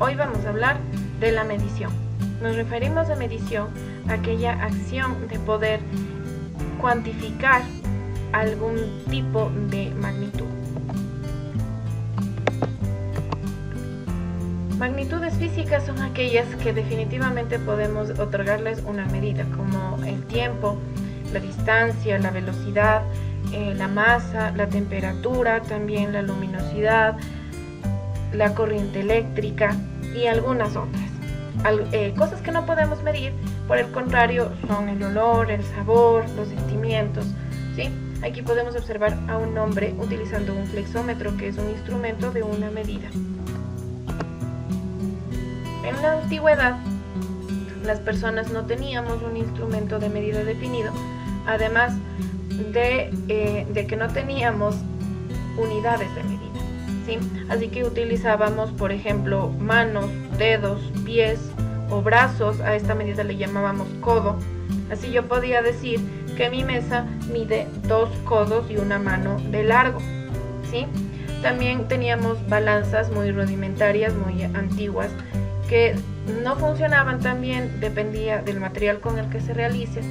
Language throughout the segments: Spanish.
Hoy vamos a hablar de la medición. Nos referimos a medición a aquella acción de poder cuantificar algún tipo de magnitud. Magnitudes físicas son aquellas que definitivamente podemos otorgarles una medida, como el tiempo, la distancia, la velocidad, la masa, la temperatura, también la luminosidad, la corriente eléctrica y algunas otras. Cosas que no podemos medir, por el contrario, son el olor, el sabor, los sentimientos, ¿sí? Aquí podemos observar a un hombre utilizando un flexómetro, que es un instrumento de una medida. En la antigüedad, las personas no teníamos un instrumento de medida definido, además de que no teníamos unidades de medida, ¿sí? Así que utilizábamos, por ejemplo, manos, dedos, pies o brazos. A esta medida le llamábamos codo. Así yo podía decir que mi mesa mide 2 codos y una mano de largo, ¿sí? También teníamos balanzas muy rudimentarias, muy antiguas, que no funcionaban tan bien, dependía del material con el que se realice.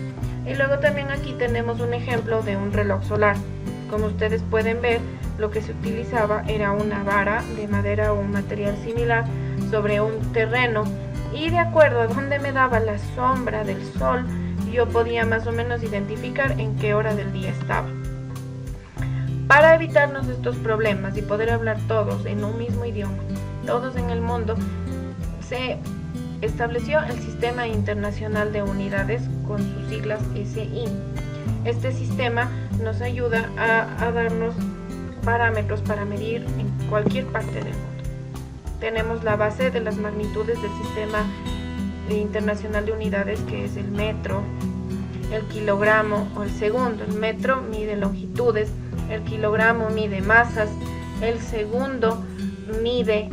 Y luego también aquí tenemos un ejemplo de un reloj solar. Como ustedes pueden ver, lo que se utilizaba era una vara de madera o un material similar sobre un terreno, y de acuerdo a dónde me daba la sombra del sol, yo podía más o menos identificar en qué hora del día estaba. Para evitarnos estos problemas y poder hablar todos en un mismo idioma, todos en el mundo, se estableció el Sistema Internacional de Unidades, con sus siglas SI. Este sistema nos ayuda a darnos parámetros para medir en cualquier parte del mundo. Tenemos la base de las magnitudes del Sistema Internacional de Unidades, que es el metro, el kilogramo o el segundo. El metro mide longitudes, el kilogramo mide masas, el segundo mide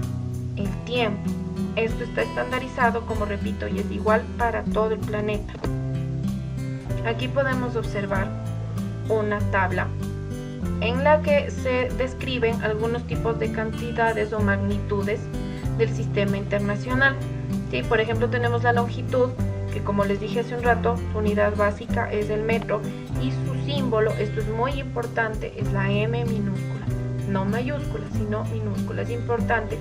el tiempo. Esto está estandarizado, como repito, y es igual para todo el planeta. Aquí podemos observar una tabla en la que se describen algunos tipos de cantidades o magnitudes del sistema internacional. ¿Sí? Por ejemplo, tenemos la longitud, que como les dije hace un rato, su unidad básica es el metro, y su símbolo, esto es muy importante, es la M minúscula. No mayúscula, sino minúscula. Es importante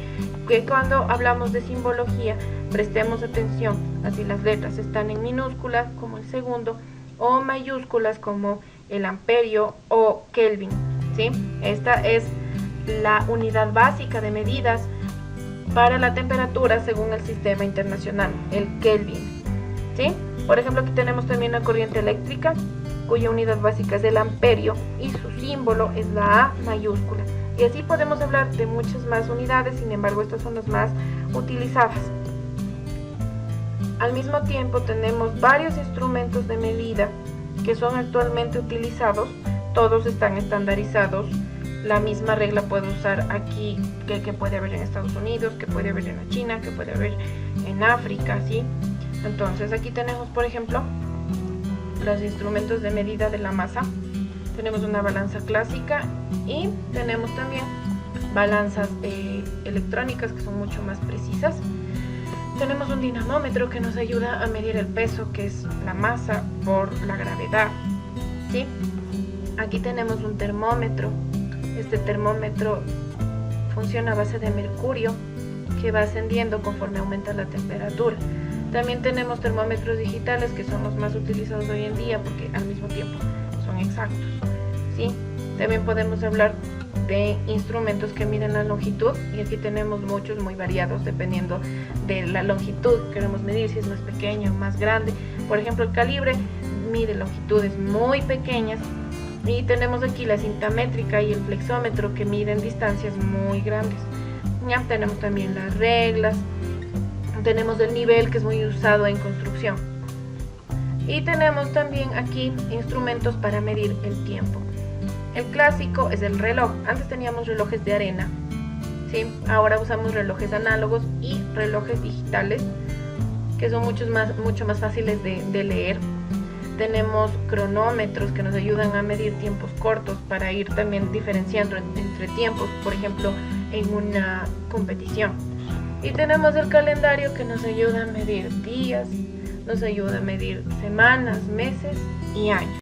que cuando hablamos de simbología prestemos atención a si las letras están en minúsculas, como el segundo, o mayúsculas, como el amperio o Kelvin, ¿sí? Esta es la unidad básica de medidas para la temperatura según el sistema internacional, el Kelvin, ¿sí? Por ejemplo, aquí tenemos también la corriente eléctrica, cuya unidad básica es el amperio y su símbolo es la A mayúscula. Y así podemos hablar de muchas más unidades, sin embargo estas son las más utilizadas. Al mismo tiempo tenemos varios instrumentos de medida que son actualmente utilizados, todos están estandarizados. La misma regla puede usar aquí que puede haber en Estados Unidos, que puede haber en la China, que puede haber en África, ¿sí? Entonces aquí tenemos, por ejemplo, los instrumentos de medida de la masa. Tenemos una balanza clásica y tenemos también balanzas electrónicas, que son mucho más precisas. Tenemos un dinamómetro que nos ayuda a medir el peso, que es la masa por la gravedad, ¿sí? Aquí tenemos un termómetro. Este termómetro funciona a base de mercurio, que va ascendiendo conforme aumenta la temperatura. También tenemos termómetros digitales, que son los más utilizados hoy en día porque al mismo tiempo son exactos, ¿sí? También podemos hablar de instrumentos que miden la longitud, y aquí tenemos muchos muy variados dependiendo de la longitud que queremos medir, si es más pequeño o más grande. Por ejemplo, el calibre mide longitudes muy pequeñas, y tenemos aquí la cinta métrica y el flexómetro, que miden distancias muy grandes. Ya tenemos también las reglas, tenemos el nivel, que es muy usado en construcción, y tenemos también aquí instrumentos para medir el tiempo. El clásico es el reloj. Antes teníamos relojes de arena, ¿sí? Ahora usamos relojes análogos y relojes digitales, que son mucho más fáciles de leer. Tenemos cronómetros que nos ayudan a medir tiempos cortos para ir también diferenciando entre tiempos, por ejemplo, en una competición. Y tenemos el calendario que nos ayuda a medir días, nos ayuda a medir semanas, meses y años.